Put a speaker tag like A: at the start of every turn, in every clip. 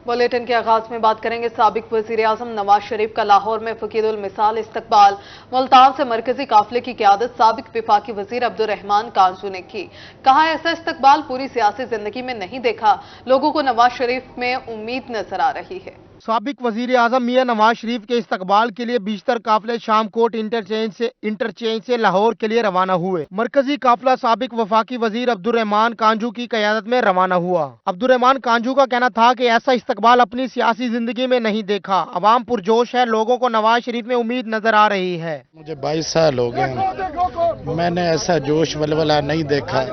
A: Bulletin के आगाज में बात करेंगे साबिक वजीर आजम नवाज शरीफ का लाहौर में फकीद उल मिसाल इस्तकबाल। मुल्तान से मरकजी काफिले की क़यादत साबिक वफाकी वजीर अब्दुर्रहमान कांजू ने की। कहा, ऐसा इस्तकबाल पूरी सियासी जिंदगी में नहीं देखा। लोगों को नवाज शरीफ में उम्मीद नजर आ रही है।
B: साबिक वजीर आजम मियां नवाज शरीफ के इस्तकबाल के लिए बीशतर काफिले शाम कोट इंटरचेंज से लाहौर के लिए रवाना हुए। मरकजी काफिला साबिक वफाकी वजीर अब्दुर्रहमान कांजू की क़यादत में रवाना हुआ। अब्दुर्रहमान कांजू का कहना था कि ऐसा इस्तकबाल अपनी सियासी जिंदगी में नहीं देखा। अवाम पुरजोश है, लोगों को नवाज शरीफ में उम्मीद नजर आ रही है।
C: मुझे 22 साल हो गए, मैंने ऐसा जोश वलवला नहीं देखा।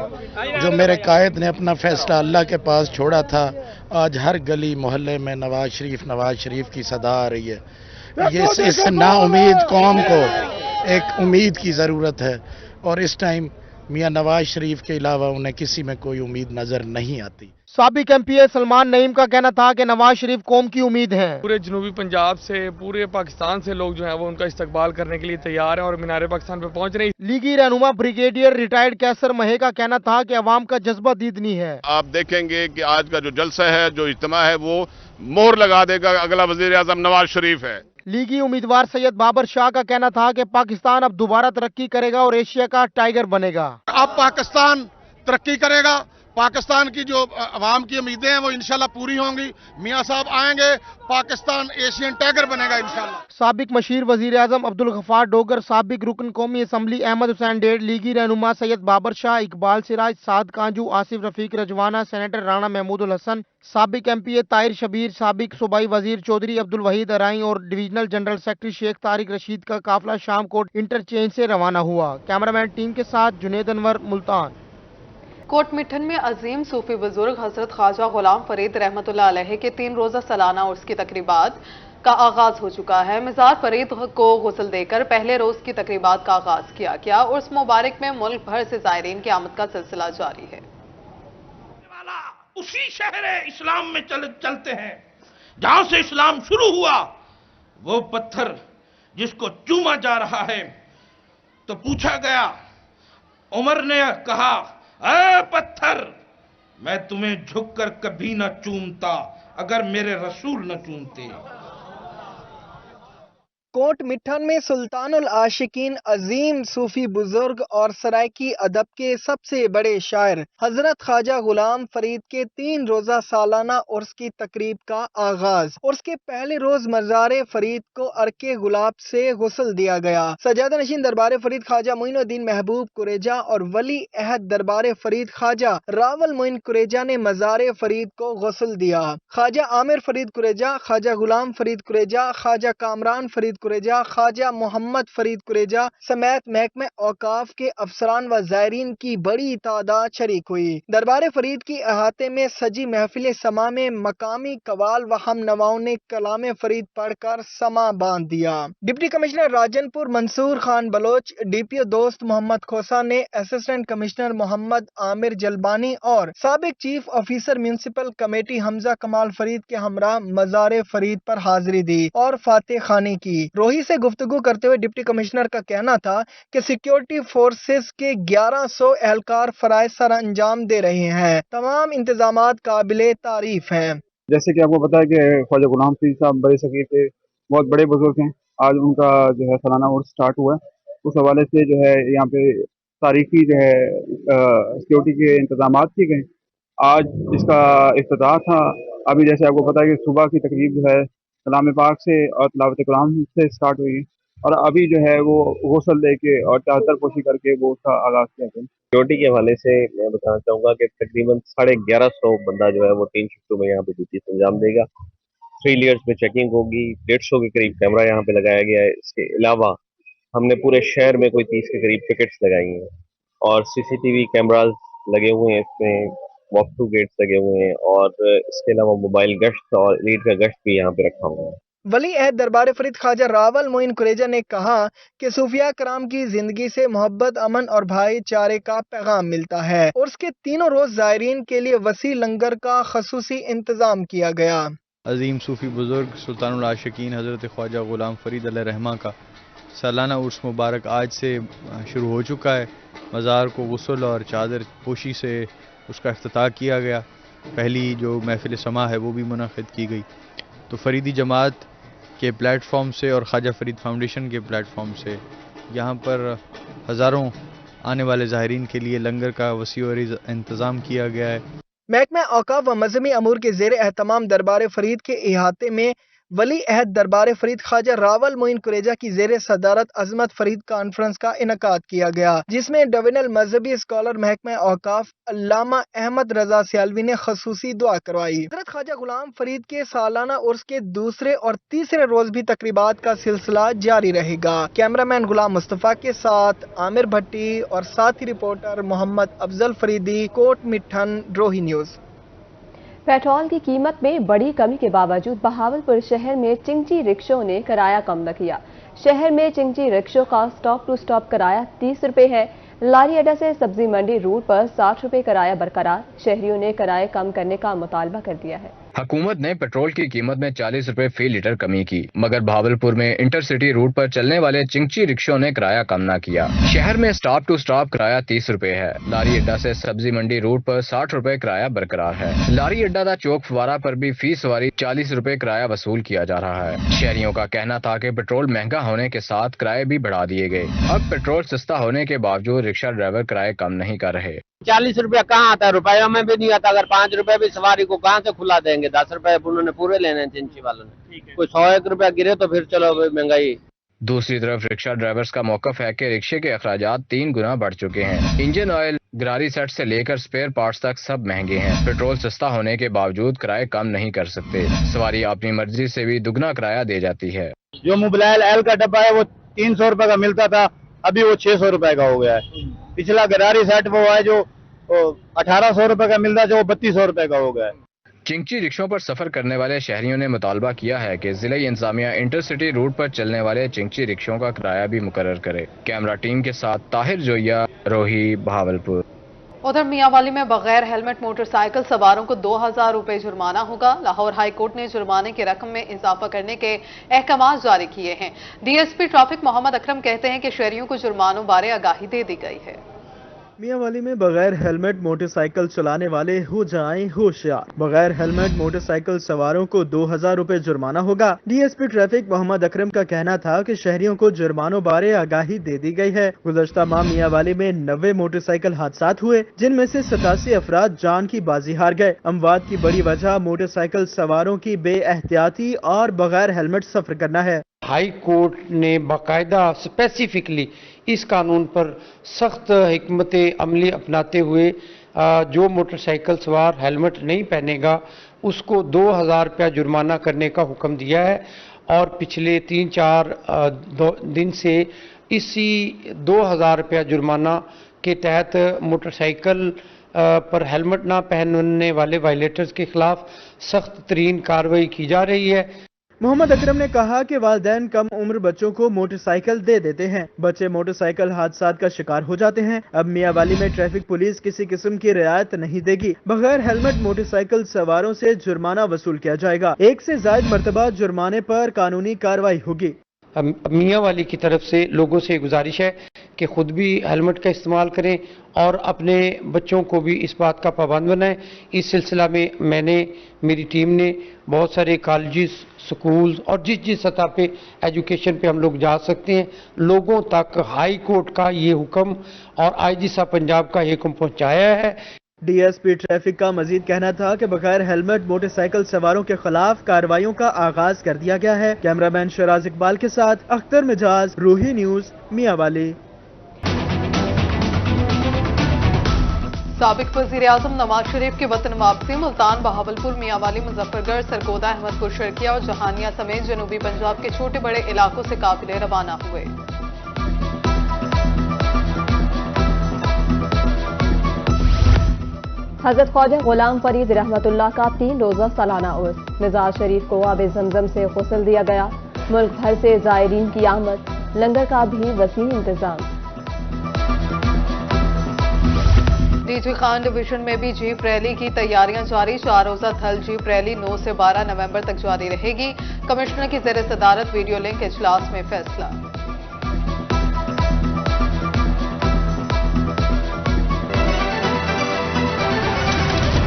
C: जो मेरे कायद ने अपना फैसला अल्लाह के पास छोड़ा था, आज हर गली मोहल्ले में नवाज शरीफ की सदा आ रही है। ये इस नाउमीद कौम को एक उम्मीद की ज़रूरत है और इस टाइम मियां नवाज शरीफ के अलावा उन्हें किसी में कोई उम्मीद नजर नहीं आती।
B: साबिक एमपी सलमान नईम का कहना था कि नवाज शरीफ कौम की उम्मीद है।
D: पूरे जनूबी पंजाब से, पूरे पाकिस्तान से लोग जो हैं वो उनका इस्तकबाल करने के लिए तैयार हैं और मीनार पाकिस्तान पे पहुंच रहे हैं।
B: लीगी रहनुमा ब्रिगेडियर रिटायर्ड कैसर महे का कहना था कि अवाम का जज्बा दीदनी है।
E: आप देखेंगे कि आज का जो जलसा है, जो इज्तिमा है, वो मोहर लगा देगा अगला वजीर आजम नवाज शरीफ है।
B: लीगी उम्मीदवार सैयद बाबर शाह का कहना था कि पाकिस्तान अब दोबारा तरक्की करेगा और एशिया का टाइगर बनेगा।
F: अब पाकिस्तान तरक्की करेगा। पाकिस्तान की जो अवाम की उम्मीदें हैं वो इंशाल्लाह पूरी होंगी। मियां साहब आएंगे, पाकिस्तान एशियन टाइगर बनेगा इंशाल्लाह।
B: साबिक मशीर वजीर आजम अब्दुल गफ्फार डोगर, साबिक रुकन कौमी असम्बली अहमद हुसैन डेड, लीगी रहनुमा सैयद बाबर शाह, इकबाल सिराज, साद कांजू, आसिफ रफीक रजवाना, सेनेटर राणा महमूदुल हसन, साबिक एमपी ताहिर शबीर, साबिक सूबाई वजीर चौधरी अब्दुल वहीद अराई और divisional general secretary Sheikh Tariq Rasheed का काफिला शाम कोट इंटरचेंज से रवाना हुआ। कैमरामैन टीम के साथ जुनेद अनवर, मुल्तान।
A: कोट मिठन में अजीम सूफी बुजुर्ग हजरत ख्वाजा गुलाम फरीद रहमतुल्लाह अलैह के 3 रोजा सालाना उर्स की तकरीबात का आगाज हो चुका है। मिजार फरीद को गुस्ल देकर पहले रोज की तकरीबात का आगाज किया गया। उर्स मुबारक में मुल्क भर से जायरीन की आमद का सिलसिला जारी है।
G: उसी शहर इस्लाम में चलते हैं जहां से इस्लाम शुरू हुआ। वो पत्थर जिसको चूमा जा रहा है, तो पूछा गया, उमर ने कहा, ऐ पत्थर, मैं तुम्हें झुककर कभी न चूमता अगर मेरे रसूल न चूमते।
H: कोट मिठन में सुल्तानुल आशिकीन अजीम सूफी बुजुर्ग और सराइकी अदब के सबसे बड़े शायर हजरत ख्वाजा गुलाम फरीद के 3 रोजा सालाना उर्स की तकरीब का आगाज। उर्स के पहले रोज मज़ार फरीद को अर्के गुलाब से गुस्ल दिया गया। सजादा नशीन दरबार फरीद ख्वाजा मोइनुद्दीन महबूब कुरेजा और वली अहद दरबार फरीद ख्वाजा रावल मोइन कुरेजा ने मज़ार फरीद को गुस्ल दिया। ख्वाजा आमिर फरीद कुरेजा, ख्वाजा गुलाम फरीद कुरेजा, ख्वाजा कामरान फरीद कुरेजा, ख्वाजा मोहम्मद फरीद कुरेजा समेत महकमे औकाफ के अफसरान व जायरीन की बड़ी तादाद शरीक हुई। दरबार फरीद की अहाते में सजी महफिल समा में मकामी कवाल व हम नवाओं ने कलाम फरीद पढ़कर समा बांध दिया। Deputy commissioner Rajanpur Mansoor Khan Baloch, DPO Dost Muhammad Khosa ने असिस्टेंट कमिश्नर मोहम्मद आमिर जलबानी और साबिक chief officer municipal committee Hamza Kamal Farid के हमरा मज़ार फरीद पर हाजिरी दी और फातिह खानी की। रोही से गुफ्तगू करते हुए डिप्टी कमिश्नर का कहना था कि सिक्योरिटी फोर्सेस के 1100 एहलकार फराइज सर अंजाम दे रहे हैं। तमाम इंतजामात काबिले तारीफ हैं।
I: जैसे कि आपको पता है कि ख्वाजा गुलाम फरीद साहब बड़े सगीर के बहुत बड़े बुजुर्ग हैं। आज उनका जो है सालाना उर्स स्टार्ट हुआ है। उस हवाले से जो है यहाँ पे तारीखी जो है सिक्योरिटी के इंतजाम किए गए। आज इसका इफ्तिताह था। अभी जैसे आपको पता है कि सुबह की तकरीब जो है कलाम पाक से और तिलावत कुरान से स्टार्ट हुई और अभी जो है वो गुस्ल दे के और चादर पोशी करके वो उसका आगाज किया गया।
J: सिक्योरिटी के हवाले से मैं बताना चाहूँगा कि तकरीबन 1150 बंदा जो है वो 3 शिफ्टों में यहाँ पे ड्यूटी अंजाम देगा। 3 लेयर्स में चेकिंग होगी। 150 के करीब कैमरा यहाँ पे लगाया गया है। इसके अलावा हमने पूरे शहर में कोई 30 के करीब टिकट्स लगाई हैं और CCTV कैमराज लगे हुए हैं। इसमें वॉक थ्रू गेट्स लगे हुए हैं और इसके अलावा मोबाइल गश्त और रीड का गश्त भी यहाँ पे रखा हुआ है।
H: वली अहद दरबार फरीद ख्वाजा रावल मोइन कुरेजा ने कहा कि सूफिया कराम की जिंदगी से मोहब्बत, अमन और भाईचारे का पैगाम मिलता है और उसके 3 रोज जायरीन के लिए वसी लंगर का खसूसी इंतजाम किया गया।
K: अजीम सूफी बुजुर्ग सुल्तानुल आशिकीन हजरत ख्वाजा गुलाम फरीद अलैहि रहमा का सालाना उर्स मुबारक आज से शुरू हो चुका है। मज़ार को गुस्ल और चादर पोशी से उसका इफ्तिताह किया गया। पहली जो महफिल समा है वो भी मुनक़िद की गई। तो फरीदी जमात के प्लेटफॉर्म से और ख्वाजा फरीद फाउंडेशन के प्लेटफॉर्म से यहाँ पर हज़ारों आने वाले ज़ाहिरीन के लिए लंगर का वसी और इंतज़ाम किया गया है।
H: महकमा औकाफ व मजहबी अमूर के ज़ेर एहतमाम दरबार फरीद के इहाते में वली अहद दरबार फरीद ख्वाजा रावल मोइन कुरेजा की ज़ेर सदारत अजमत फरीद कॉन्फ्रेंस का इनकाद किया गया, जिसमें डिविजनल मजहबी स्कॉलर महकमा औकाफ अल्लामा अहमद रजा सियालवी ने खसूसी दुआ करवाई। हज़रत ख्वाजा गुलाम फरीद के सालाना उर्स के दूसरे और तीसरे रोज भी तकरीबात का सिलसिला जारी रहेगा। कैमरामैन गुलाम मुस्तफ़ा के साथ आमिर भट्टी और साथी रिपोर्टर मोहम्मद अफजल फरीदी, कोट मिठन, रोही न्यूज़।
L: पेट्रोल की कीमत में बड़ी कमी के बावजूद बहावलपुर शहर में चिंची रिक्शों ने किराया कम न किया। शहर में चिंची रिक्शों का स्टॉप टू स्टॉप किराया 30 रुपये है। लारी अड्डा से सब्जी मंडी रूट पर 60 रुपये किराया बरकरार। शहरियों ने किराए कम करने का मुतालबा कर दिया है।
M: हुकूमत ने पेट्रोल की कीमत में 40 रुपए फी लीटर कमी की, मगर भावलपुर में इंटरसिटी रूट पर चलने वाले चिंची रिक्शों ने किराया कम न किया। शहर में स्टॉप टू स्टॉप किराया 30 रुपए है। लारी अड्डा से सब्जी मंडी रूट पर 60 रुपए किराया बरकरार है। लारी अड्डा दा चौक फवारा पर भी फी सवारी 40 रुपए किराया वसूल किया जा रहा है। शहरियों का कहना था कि पेट्रोल महंगा होने के साथ किराए भी बढ़ा दिए गए। अब पेट्रोल सस्ता होने के बावजूद रिक्शा ड्राइवर किराए कम नहीं कर रहे।
N: 40 रुपया कहाँ आता है, रुपयों में भी नहीं आता। अगर 5 रुपए भी सवारी को कहाँ से खुला देंगे, 10 रुपए उन्होंने पूरे लेने हैं चिंची वालों ने। कोई 101 रुपया गिरे तो फिर चलो महंगाई।
M: दूसरी तरफ रिक्शा ड्राइवर्स का मौकफ है कि रिक्शे के अखराजात 3 गुना बढ़ चुके हैं। इंजन ऑयल, गरारी सेट से लेकर स्पेयर पार्ट्स तक सब महंगे हैं। पेट्रोल सस्ता होने के बावजूद किराए कम नहीं कर सकते। सवारी अपनी मर्जी से भी दुगना किराया दे जाती है।
O: जो मोबाइल एल का डब्बा है वो 300 रुपए का मिलता था, अभी वो 600 रुपए का हो गया है। पिछला गरारी सेट वो है जो 1800 रुपए का मिलता है, जो 3200 रुपए का हो गया है।
M: चिंची रिक्शों पर सफर करने वाले शहरियों ने मुतालबा किया है कि जिला इंतजामिया इंटरसिटी रूट पर चलने वाले चिंची रिक्शों का किराया भी मुकर्रर करे। कैमरा टीम के साथ ताहिर जोया, रोही, भावलपुर।
A: उधर मियांवाली में बगैर हेलमेट मोटरसाइकिल सवारों को 2000 रुपए जुर्माना होगा। लाहौर हाई कोर्ट ने जुर्माने की रकम में इजाफा करने के अहकाम जारी किए हैं। डीएसपी ट्रैफिक मोहम्मद अकरम कहते हैं कि शहरियों को जुर्मानों बारे आगाही दे दी गई है।
P: मियांवाली में बगैर हेलमेट मोटरसाइकिल चलाने वाले हो जाएं होशियार। बगैर हेलमेट मोटरसाइकिल सवारों को 2000 रुपए जुर्माना होगा। डीएसपी ट्रैफिक मोहम्मद अकरम का कहना था कि शहरियों को जुर्मानों बारे आगाही दे दी गई है। गुज़श्ता माह मियांवाली में 90 मोटरसाइकिल हादसात हुए, जिनमें से 87 अफराद जान की बाजी हार गए। अमवात की बड़ी वजह मोटरसाइकिल सवारों की बेएहतियाती और बगैर हेलमेट सफर करना है।
Q: हाई कोर्ट ने बाकायदा स्पेसिफिकली इस कानून पर सख्त हिकमत अमली अपनाते हुए जो मोटरसाइकिल सवार हेलमेट नहीं पहनेगा उसको 2000 रुपया जुर्माना करने का हुक्म दिया है। और पिछले 3-4 दिन से इसी 2000 रुपया जुर्माना के तहत मोटरसाइकिल पर हेलमेट ना पहनने वाले वायलेटर्स के खिलाफ सख्त तरीन कार्रवाई की जा रही है।
P: मोहम्मद अकरम ने कहा कि वालिदैन कम उम्र बच्चों को मोटरसाइकिल दे देते हैं, बच्चे मोटरसाइकिल हादसात का शिकार हो जाते हैं। अब मियांवाली में ट्रैफिक पुलिस किसी किस्म की रियायत नहीं देगी। बगैर हेलमेट मोटरसाइकिल सवारों से जुर्माना वसूल किया जाएगा। 1 से ज्यादा मरतबा जुर्माने पर कानूनी कार्रवाई होगी।
Q: मियांवाली की तरफ से लोगों से गुजारिश है कि खुद भी हेलमेट का इस्तेमाल करें और अपने बच्चों को भी इस बात का पाबंद बनाएं। इस सिलसिला में मेरी टीम ने बहुत सारे कॉलेजेस, स्कूल्स और जिस सतह पे एजुकेशन पे हम लोग जा सकते हैं, लोगों तक हाई कोर्ट का ये हुक्म और आईजी साहब पंजाब का ये हुक्म पहुँचाया है।
P: डीएसपी ट्रैफिक का मजीद कहना था कि बगैर हेलमेट मोटरसाइकिल सवारों के खिलाफ कार्रवाइयों का आगाज कर दिया गया है। कैमरामैन शराज इकबाल के साथ अख्तर मिजाज, रूही न्यूज, मियांवाली।
A: साबिक वजीर आजम नवाज शरीफ के वतन वापसी मुल्तान, बहावलपुर, मियांवाली, मुजफ्फरगढ़, सरगोदा, अहमदपुर शर्किया और जहानिया समेत जनूबी पंजाब के छोटे बड़े इलाकों से काफिले रवाना हुए।
L: हजरत ख्वाजा गुलाम फरीद रहमतुल्लाह का 3 रोजा सालाना उर्स। मिजाज शरीफ को आब जमजम से गुस्ल दिया गया। मुल्क भर से जायरीन की आमद, लंगर का भी वसी इंतजाम।
A: डीजी खान डिवीजन में भी जीप रैली की तैयारियां जारी। 4 रोजा थल जीप रैली 9 से 12 नवंबर तक जारी रहेगी। कमिश्नर की ज़ेर सदारत वीडियो लिंक इजलास में फैसला।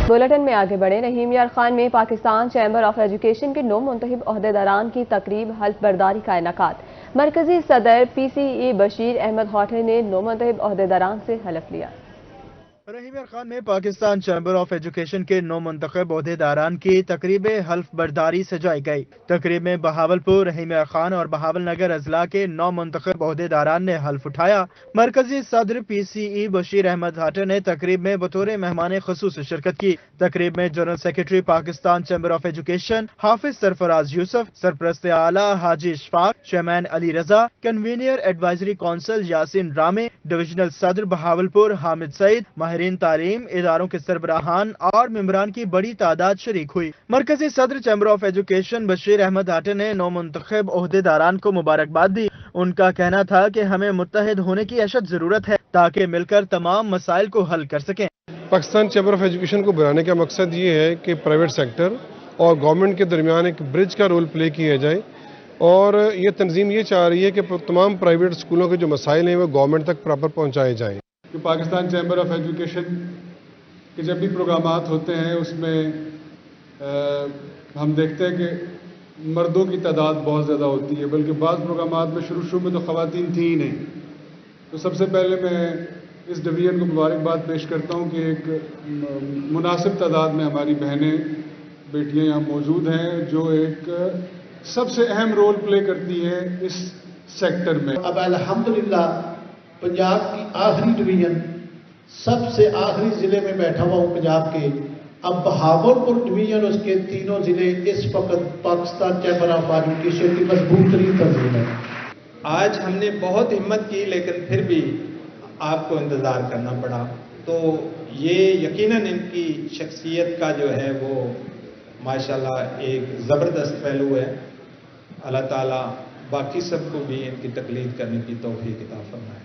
L: बुलेटिन में आगे बढ़े। रहीम यार खान में पाकिस्तान चैम्बर ऑफ एजुकेशन के 9 मुंतखब ओहदेदारान की तकरीब हल्फ बर्दारी का इनेकाद। मरकजी सदर PCE बशीर अहमद होठे ने 9 मुंतखब ओहदेदारान से हलफ लिया।
P: रहीम यार खान में पाकिस्तान चैम्बर ऑफ एजुकेशन के 9 मुंतखब ओहदेदारान की तकरीब हल्फ बर्दारी सजाई गई। तकरीब में बहावलपुर, रहीम यार खान और बहावल नगर अजला के 9 मुंतखब ओहदेदारान ने हल्फ उठाया। मरकजी सदर PCE बशीर अहमद होठे ने तकरीब में बतौर मेहमान खुसूस शिरकत की। तकरीब में general secretary Pakistan chamber of education Hafiz Sarfaraz Yusuf, सरपरस्त आला Haji Ishfaq, chairman Ali Raza, convener advisory council Yasin Rame, divisional सदर बहावलपुर हामिद सईद, माहिरीन तालीम, इदारों के सरबराहान और मेंबरान की बड़ी तादाद शरीक हुई। मरकजी सदर chamber of education Bashir Ahmed होठे ने 9 मुंतखब ओहदेदारान को मुबारकबाद दी। उनका कहना था कि हमें मुत्तहिद होने की अशद जरूरत है ताकि मिलकर तमाम मसाइल को हल कर सकें।
R: पाकिस्तान चैम्बर ऑफ एजुकेशन को बनाने का मकसद ये है कि प्राइवेट सेक्टर और गवर्नमेंट के दरमियान एक ब्रिज का रोल प्ले किया जाए, और ये तंजीम ये चाह रही है कि तमाम प्राइवेट स्कूलों के जो मसाइल हैं वो गवर्नमेंट तक प्रॉपर पहुँचाए जाएँ।
S: कि पाकिस्तान चैम्बर ऑफ एजुकेशन के जब भी प्रोग्रामात होते हैं उसमें हम देखते हैं कि मर्दों की तादाद बहुत ज़्यादा होती है, बल्कि बाज़ प्रोग्रामात में शुरू में तो ख़वातीन थी ही नहीं। तो सबसे पहले मैं इस डिवीज़न को मुबारकबाद पेश करता हूँ कि एक मुनासिब तादाद में हमारी बहनें बेटियाँ यहाँ मौजूद हैं जो एक सबसे अहम रोल प्ले करती हैं इस सेक्टर में।
T: अब अल्हम्दुलिल्लाह पंजाब की आखिरी डिवीजन सबसे आखिरी ज़िले में बैठा हुआ हूँ पंजाब के। अब बहावलपुर डिवीजन उसके तीनों ज़िले इस वक्त पाकिस्तान चैम्बर ऑफ एजुकेशन की मजबूत तरीन तंजीम है।
U: आज हमने बहुत हिम्मत की लेकिन फिर भी आपको इंतज़ार करना पड़ा, तो ये यकीनन इनकी शख्सियत का जो है वो माशाल्लाह एक ज़बरदस्त पहलू है। अल्लाह ताला बाकी सबको भी इनकी तकलीद करने की तौफीक अता फरमाए।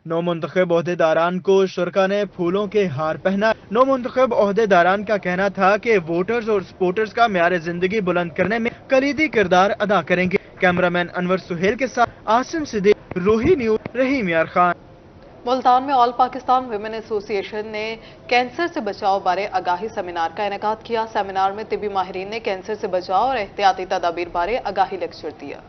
P: 9 मुंतखब ओहदेदारान को शुरका ने फूलों के हार पहना। 9 मुंतखब ओहदेदारान का कहना था कि वोटर्स और सपोर्टर्स का म्यार जिंदगी बुलंद करने में कलीदी किरदार अदा करेंगे। कैमरामैन अनवर सुहेल के साथ आसिम सिद्दीक, रूही न्यूज़, रहीम यार खान।
A: मुल्तान में ऑल पाकिस्तान विमेन एसोसिएशन ने कैंसर से बचाव बारे आगाही सेमिनार का इनेकाद किया। सेमिनार में तिबी माहिरीन ने कैंसर से बचाव और एहतियाती तदाबीर बारे आगाही लेक्चर दिया।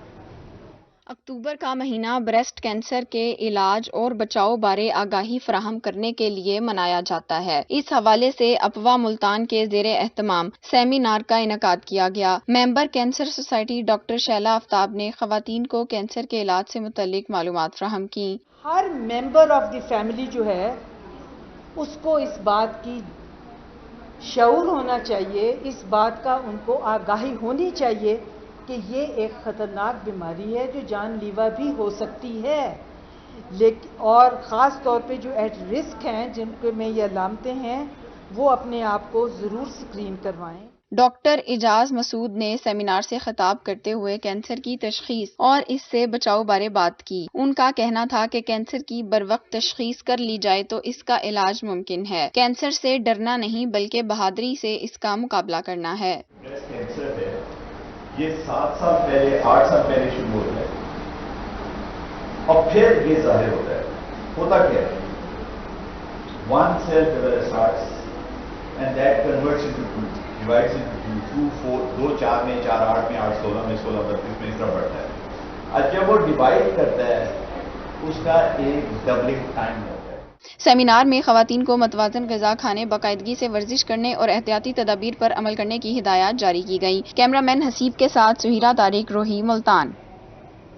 V: अक्टूबर का महीना ब्रेस्ट कैंसर के इलाज और बचाव बारे आगाही फराहम करने के लिए मनाया जाता है। इस हवाले से अपवा मुल्तान के ज़ेरे एहतमाम सेमिनार का इनेकाद किया गया। Member cancer society doctor Shaila Aftab ने खवातीन को कैंसर के इलाज से मुतल्लिक मालूमात फराहम की।
W: हर मेंबर ऑफ द फैमिली जो है उसको इस बात की शऊर होना चाहिए, इस बात का उनको आगाही होनी चाहिए कि ये एक ख़तरनाक बीमारी है जो जानलेवा भी हो सकती है। लेकिन और ख़ास तौर पे जो एट रिस्क हैं, जिनको में ये अलामतें हैं, वो अपने आप को ज़रूर स्क्रीन करवाएं।
V: डॉक्टर इजाज मसूद ने सेमिनार से खिताब करते हुए कैंसर की तशखीस और इससे बचाव बारे बात की। उनका कहना था कि कैंसर की बरवक्त तशखीस कर ली जाए तो इसका इलाज मुमकिन है। कैंसर से डरना नहीं बल्कि बहादुरी से इसका मुकाबला करना है।
X: कैंसर है ये 7 साल पहले 8 साल पहले शुरू होता है और फिर ये जाहिर होता है। होता क्या है, one cell starts and that converts into two, divides into 2, 4, 2 4 में 4 8 में 8 16 में 16 32 में इस तरह बढ़ता है। और जब वो डिवाइड करता है उसका एक डबलिंग टाइम होता है।
V: सेमिनार में खवातीन को मतवाजन ग़िज़ा खाने, बाकायदगी से वर्जिश करने और एहतियाती तदाबीर पर अमल करने की हिदायत जारी की गई। कैमरामैन हसीब के साथ सुहीरा तारिक, रोही, मुल्तान।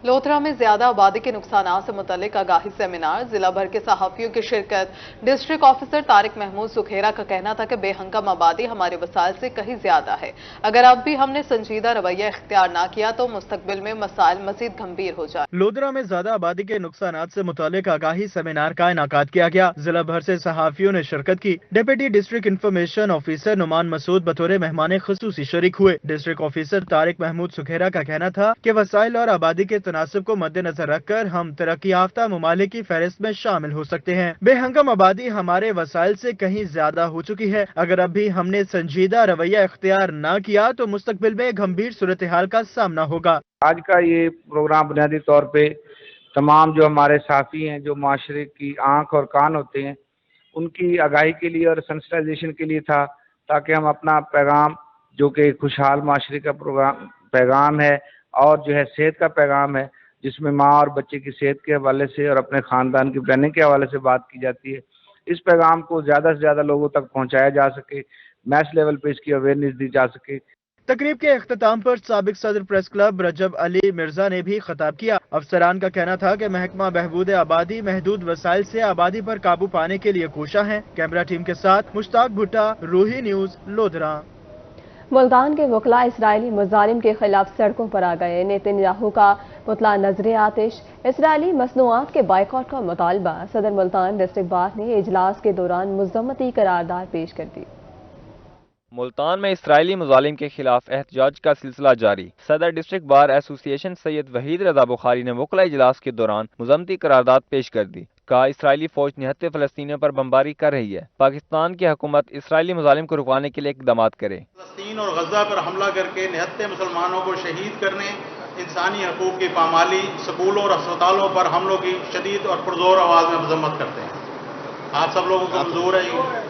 A: लोथरा में ज्यादा आबादी के नुकसानात से मुतल्लिक आगाही सेमिनार, जिला भर के सहाफियों की शिरकत। डिस्ट्रिक्ट ऑफिसर तारिक महमूद सुखेरा का कहना था कि बेहंगम आबादी हमारे वसाइल से कहीं ज्यादा है। अगर अब भी हमने संजीदा रवैया इख्तियार ना किया तो मुस्तकबिल में मसाइल मजीद गंभीर हो जाए।
P: लोधरा में ज्यादा आबादी के नुकसानात से मुतालिक आगाही सेमिनार का इनाकाद किया गया। जिला भर से सहाफियों ने शिरकत की। Deputy district information officer Noman Masood बतौर मेहमान खुसूसी शरीक हुए। डिस्ट्रिक्ट ऑफिसर तारिक महमूद सुखेरा का कहना था कि वसाइल और आबादी के तनासब को मद्देनजर रखकर हम तरक्की याफ्ता ममालिक की फहरिस्त में शामिल हो सकते हैं। बेहंगम आबादी हमारे वसाइल से कहीं ज्यादा हो चुकी है। अगर अभी हमने संजीदा रवैया इख्तियार न किया तो मुस्तकबिल में गंभीर सूरत हाल का सामना होगा।
Y: आज का ये प्रोग्राम बुनियादी तौर पे तमाम जो हमारे साथी हैं, जो माशरे की आंख और कान होते हैं, उनकी आगाही के लिए और सेंसिटाइजेशन के लिए था ताकि हम अपना पैगाम जो कि खुशहाल माशरे का पैगाम है और जो है सेहत का पैगाम है, जिसमें माँ और बच्चे की सेहत के हवाले से और अपने ख़ानदान की प्लानिंग के हवाले से बात की जाती है, इस पैगाम को ज़्यादा से ज़्यादा लोगों तक पहुँचाया जा सके, मैच लेवल पे इसकी अवेयरनेस दी जा सके।
P: तकरीब के अख्ताम पर साबिक सदर प्रेस क्लब रजब अली मिर्जा ने भी खिताब किया। अफसरान का कहना था कि महकमा बहबूद आबादी महदूद वसाइल से आबादी पर काबू पाने के लिए कोशा है। कैमरा टीम के साथ मुश्ताक भुट्टा, रूही न्यूज, लोधरा।
L: मुल्तान के वकला इसराइली मुजालिम के खिलाफ सड़कों पर आ गए। नेतन्याहू का पुतला नजर आतिश, इसराइली मसनूआत के बाइकआउट का मुतालबा। सदर मुल्तान डिस्ट्रिक्ट बार ने इजलास के दौरान मुज़म्मती करारदाद पेश कर दी।
B: मुल्तान में इसराइली मुजालिम के खिलाफ एहतजाज का सिलसिला जारी। सदर district bar association Syed Waheed Raza Bukhari ने वकला इजलास के दौरान मुज़म्मती करारदाद पेश कर दी। कहा इसराइली फौज निहत्ते फलस्तीनियों पर बमबारी कर रही है। पाकिस्तान की हुकूमत इसराइली मुजालिम को रुकवाने के लिए इकदाम करे।
C: फलस्तीन और गजा पर हमला करके निहत्ते मुसलमानों को शहीद करने, इंसानी हकूक की पामाली, स्कूलों और अस्पतालों पर हमलों की शदीद और पुरजोर आवाज में मजम्मत करते हैं। आप सब लोगों को मंजूर है।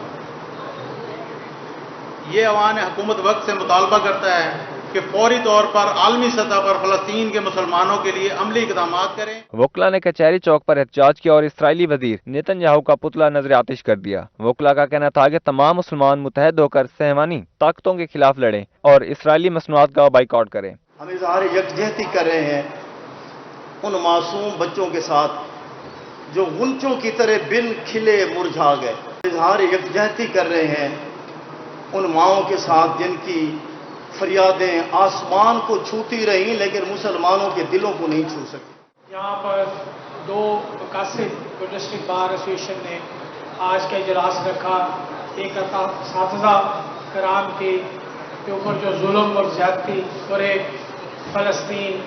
C: ये अवान हुकूमत वक्त से मुतालबा करता है कि फौरी तौर पर आलमी सतह पर फलस्तीन के मुसलमानों के लिए अमली इकदाम करें।
B: वकला ने कचहरी चौक पर एहतजाज किया और इसराइली वजीर नेतन्याहू का पुतला नजर आतिश कर दिया। वकला का कहना था कि तमाम मुसलमान मुतहद होकर सहमानी ताकतों के खिलाफ लड़ें और इसराइली मसनूआत का बाइकआउट करें।
D: हम इजहार यकजहती कर रहे हैं उन मासूम बच्चों के साथ जो गुंचों की तरह बिन खिले मुरझा गए। इजहार यकजहती कर रहे हैं उन माओं के साथ जिनकी फरियादें आसमान को छूती रहीं लेकिन मुसलमानों के दिलों को नहीं छू सकी।
E: यहाँ पर दो मकासद जो डिस्ट्रिक्ट बार एसोसिएशन ने आज का इजलास रखा, एक असातिज़ा कराम के ऊपर जो जुल्म और ज्यादती और एक फ़लस्तीन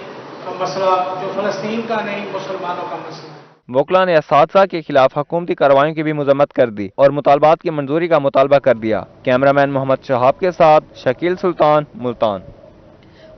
E: का मसला जो फ़लस्तीन का नहीं मुसलमानों का मसला।
B: वकला ने असातिज़ा के खिलाफ हुकूमती कार्रवाइयों की भी मजम्मत कर दी और मुतालबात की मंजूरी का मुतालबा कर दिया। कैमरामैन मोहम्मद शहाब के साथ शकील सुल्तान, मुल्तान।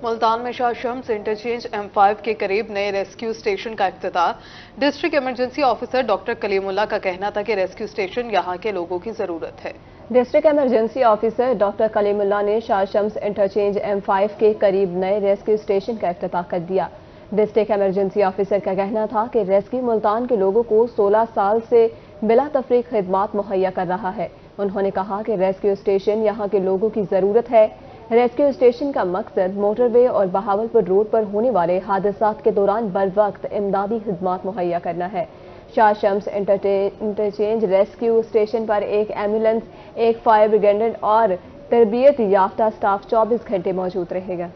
A: मुल्तान में शाह शम्स इंटरचेंज M5 के करीब नए रेस्क्यू स्टेशन का इफ्तिताह। District emergency officer doctor Kaleemullah का कहना था कि रेस्क्यू स्टेशन यहां के लोगों की जरूरत है।
L: District emergency officer doctor Kalimullah ने शाह शम्स इंटरचेंज M5 के करीब नए रेस्क्यू स्टेशन का इफ्तिताह कर दिया। डिस्ट्रिक्ट इमरजेंसी ऑफिसर का कहना था कि रेस्क्यू मुल्तान के लोगों को 16 साल से बिला तफरीक खिदमात मुहैया कर रहा है। उन्होंने कहा कि रेस्क्यू स्टेशन यहाँ के लोगों की ज़रूरत है। रेस्क्यू स्टेशन का मकसद मोटरवे और बहावलपुर रोड पर होने वाले हादसात के दौरान बर वक्त इमदादी खिदमात मुहैया करना है। Shah Shams interchange rescue station पर एक एम्बुलेंस, एक फायर ब्रिगेड और तरबियत याफ्ता स्टाफ 24 घंटे मौजूद रहेगा।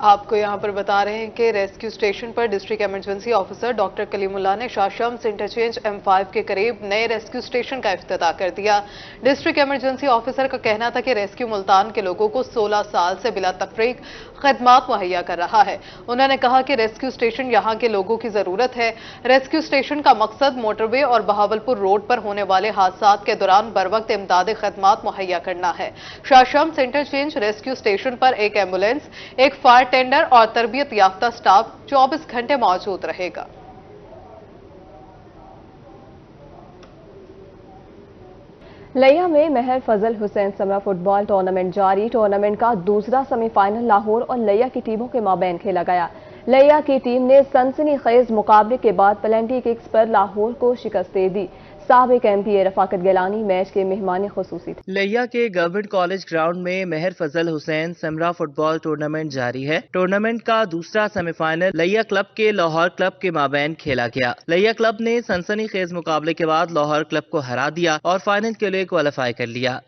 A: आपको यहां पर बता रहे हैं कि रेस्क्यू स्टेशन पर district emergency officer doctor Kalimullah ने शाह शम्स इंटरचेंज M5 के करीब नए रेस्क्यू स्टेशन का इफ्तिताह कर दिया। डिस्ट्रिक्ट इमरजेंसी ऑफिसर का कहना था कि रेस्क्यू मुल्तान के लोगों को 16 साल से बिला तफरीक खिदमात मुहैया कर रहा है। उन्होंने कहा कि रेस्क्यू स्टेशन यहां के लोगों की जरूरत है। रेस्क्यू स्टेशन का मकसद मोटरवे और बहावलपुर रोड पर होने वाले हादसात के दौरान बर वक्त इमदादी खिदमात मुहैया करना है। Shah Shams interchange rescue station पर एक एम्बुलेंस, एक फायर टेंडर और तरबियत याफ्ता स्टाफ 24 घंटे मौजूद रहेगा।
L: लिया में महर फजल हुसैन समरा फुटबॉल टूर्नामेंट जारी। टूर्नामेंट का दूसरा सेमीफाइनल लाहौर और लिया की टीमों के माबैन खेला गया। लिया की टीम ने सनसनीखेज मुकाबले के बाद पेनल्टी किक्स पर लाहौर को शिकस्त दे दी। साबिक MP रफाकत गिलानी मैच के मेहमान खुसूसी थे।
F: लिया के गवर्नमेंट कॉलेज ग्राउंड में महर फजल हुसैन समरा फुटबॉल टूर्नामेंट जारी है। टूर्नामेंट का दूसरा सेमीफाइनल लिया क्लब के लाहौर क्लब के माबैन खेला गया। लिया क्लब ने सनसनीखेज मुकाबले के बाद लाहौर क्लब को हरा दिया और फाइनल के लिए क्वालिफाई कर लिया।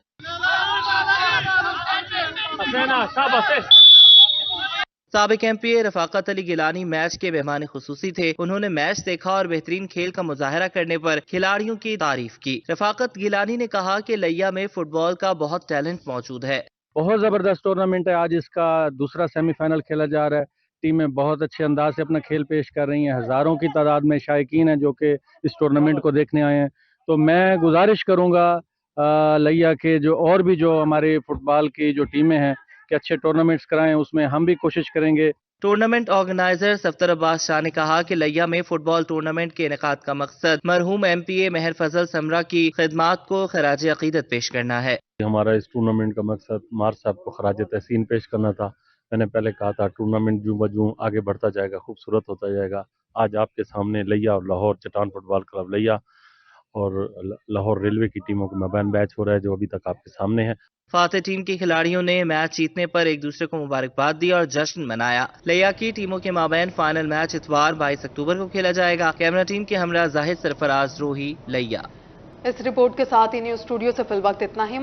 F: साबिक MP रफाकत अली गिलानी मैच के मेहमान खुसूसी थे। उन्होंने मैच देखा और बेहतरीन खेल का मुजाहरा करने पर खिलाड़ियों की तारीफ की। रफाकत गिलानी ने कहा कि लिया में फुटबॉल का बहुत टैलेंट मौजूद है।
Z: बहुत जबरदस्त टूर्नामेंट है। आज इसका दूसरा सेमीफाइनल खेला जा रहा है। टीमें बहुत अच्छे अंदाज से अपना खेल पेश कर रही हैं। हजारों की तादाद में शायकीन हैं जो कि इस टूर्नामेंट को देखने आए हैं। तो मैं गुजारिश करूंगा लिया के जो और भी जो हमारे फुटबॉल की जो टीमें हैं कि अच्छे टूर्नामेंट्स कराएं, उसमें हम भी कोशिश करेंगे।
F: टूर्नामेंट ऑर्गेनाइजर सफ्तर अब्बास शाह ने कहा कि लिया में फुटबॉल टूर्नामेंट के इनेकाद का मकसद मरहूम MPA महर फजल समरा की खिदमात को खराज अकीदत पेश करना है।
Z: हमारा इस टूर्नामेंट का मकसद मार साहब को खराज तहसीन पेश करना था। मैंने पहले कहा था टूर्नामेंट जूं बजूं आगे बढ़ता जाएगा, खूबसूरत होता जाएगा। आज आपके सामने लिया और लाहौर चट्टान फुटबॉल क्लब लिया और लाहौर रेलवे की टीमों के माबैन मैच हो रहा है जो अभी तक आपके सामने है।
F: फातेह टीम के खिलाड़ियों ने मैच जीतने पर एक दूसरे को मुबारकबाद दी और जश्न मनाया। लिया की टीमों के माबैन फाइनल मैच इतवार 22 अक्टूबर को खेला जाएगा। कैमरा टीम के हमरा जाहिद सरफराज रोही लिया।
A: इस रिपोर्ट के साथ ही न्यूज स्टूडियो से फिल वक्त इतना ही।